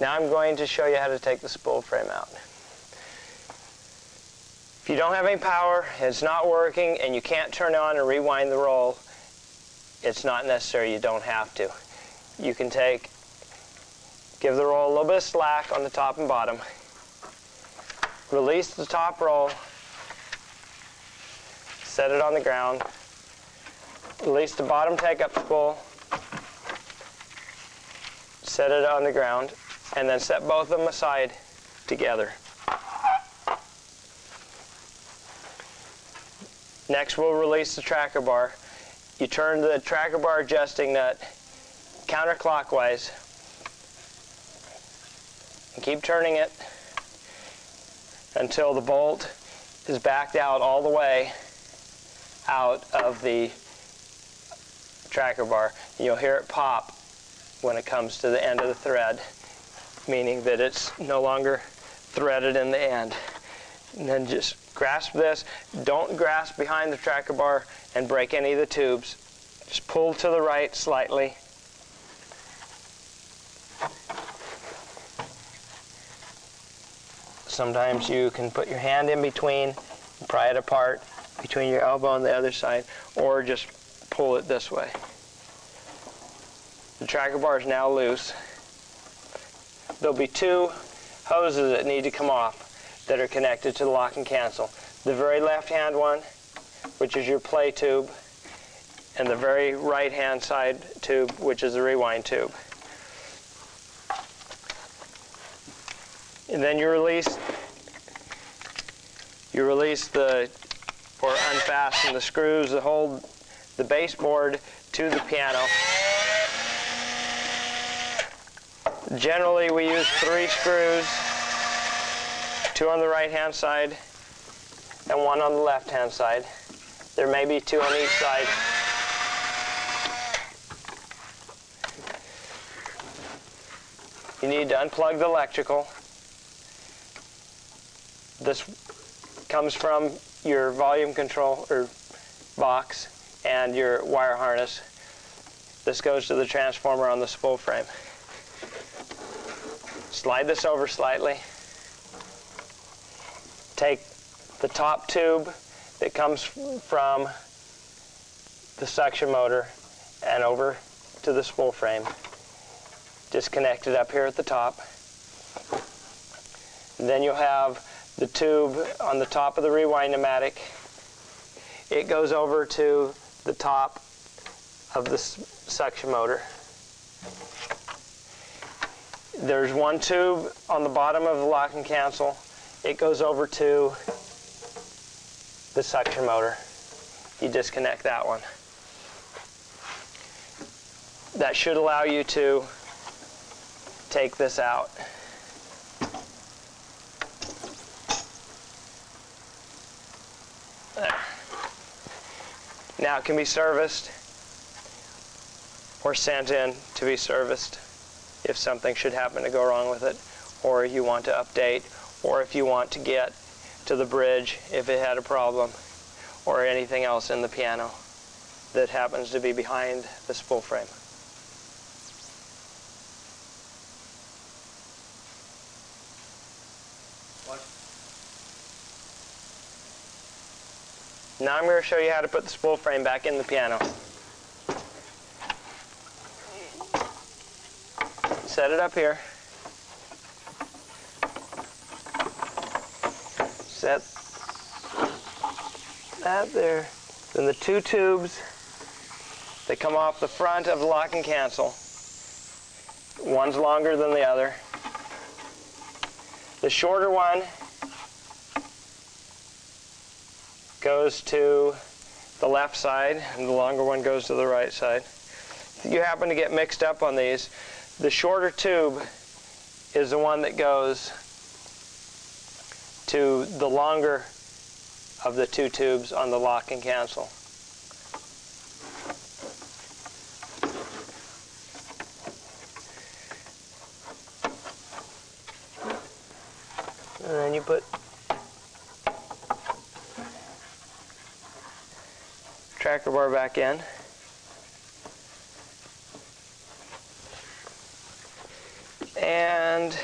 Now I'm going to show you how to take the spool frame out. If you don't have any power, it's not working, and you can't turn on and rewind the roll, it's not necessary, you don't have to. You can give the roll a little bit of slack on the top and bottom, release the top roll, set it on the ground, release the bottom take-up spool, set it on the ground, and then set both of them aside together. Next, we'll release the tracker bar. You turn the tracker bar adjusting nut counterclockwise and keep turning it until the bolt is backed out all the way out of the tracker bar. You'll hear it pop when it comes to the end of the thread, meaning that it's no longer threaded in the end. And then just grasp this. Don't grasp behind the tracker bar and break any of the tubes. Just pull to the right slightly. Sometimes you can put your hand in between, pry it apart between your elbow and the other side, or just pull it this way. The tracker bar is now loose. There'll be two hoses that need to come off that are connected to the lock and cancel. The very left-hand one, which is your play tube, and the very right-hand side tube, which is the rewind tube. And then you release or unfasten the screws that hold the baseboard to the piano. Generally, we use 3 screws, 2 on the right-hand side and 1 on the left-hand side. There may be 2 on each side. You need to unplug the electrical. This comes from your volume control or box and your wire harness. This goes to the transformer on the spool frame. Slide this over slightly. Take the top tube that comes from the suction motor and over to the spool frame. Disconnect it up here at the top. And then you'll have the tube on the top of the rewind pneumatic. It goes over to the top of the suction motor. There's 1 tube on the bottom of the lock and cancel. It goes over to the suction motor. You disconnect that one. That should allow you to take this out. There. Now it can be serviced or sent in to be serviced if something should happen to go wrong with it, or you want to update, or if you want to get to the bridge if it had a problem, or anything else in the piano that happens to be behind the spool frame. Now I'm going to show you how to put the spool frame back in the piano. Set it up here. Set that there. Then the 2 tubes that come off the front of the lock and cancel. One's longer than the other. The shorter one goes to the left side, and the longer one goes to the right side. If you happen to get mixed up on these, the shorter tube is the one that goes to the longer of the 2 tubes on the lock and cancel. And then you put tracker bar back in. And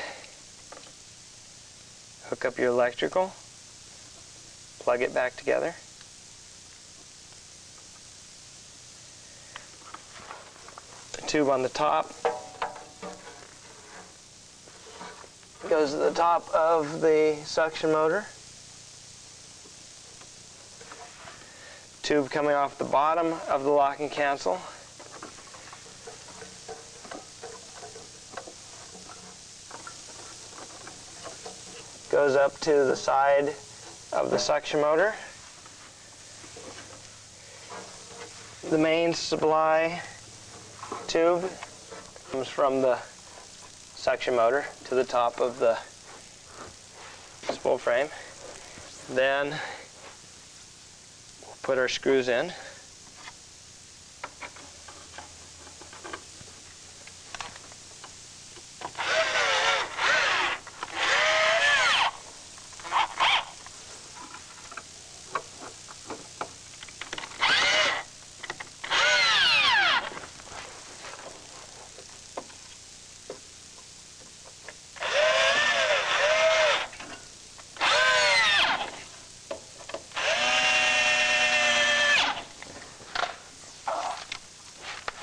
hook up your electrical, plug it back together. The tube on the top goes to the top of the suction motor. Tube coming off the bottom of the lock and cancel. Goes up to the side of the suction motor. The main supply tube comes from the suction motor to the top of the spool frame. Then we'll put our screws in.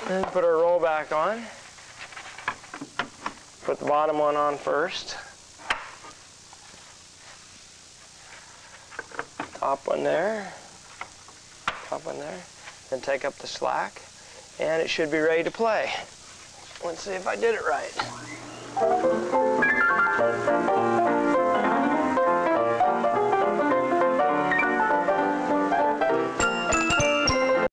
Then put our roll back on. Put the bottom one on first. Top one there. Top one there. Then take up the slack. And it should be ready to play. Let's see if I did it right.